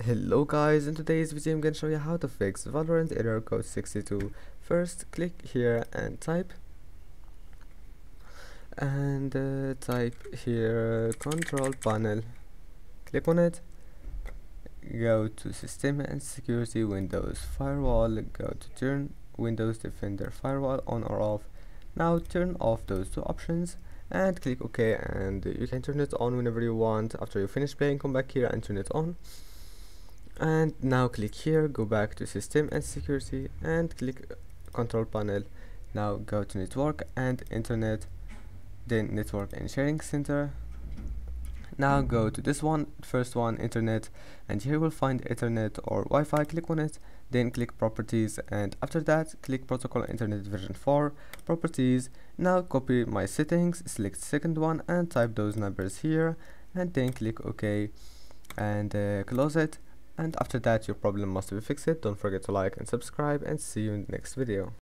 Hello guys, in today's video I'm going to show you how to fix Valorant error code 62. First click here and type here control panel, click on it, go to system and security, Windows firewall, go to turn Windows Defender firewall on or off. Now turn off those two options and click OK, and you can turn it on whenever you want. After you finish playing, come back here and turn it on. And now click here, go back to system and security and click control panel. Now go to network and internet, then network and sharing center. Now go to this one, first one, internet, and here we'll find Ethernet or Wi-Fi. Click on it, then click properties, and after that click protocol internet version 4 properties. Now copy my settings, select second one and type those numbers here, and then click OK and close it. And after that your problem must be fixed. Don't forget to like and subscribe, and see you in the next video.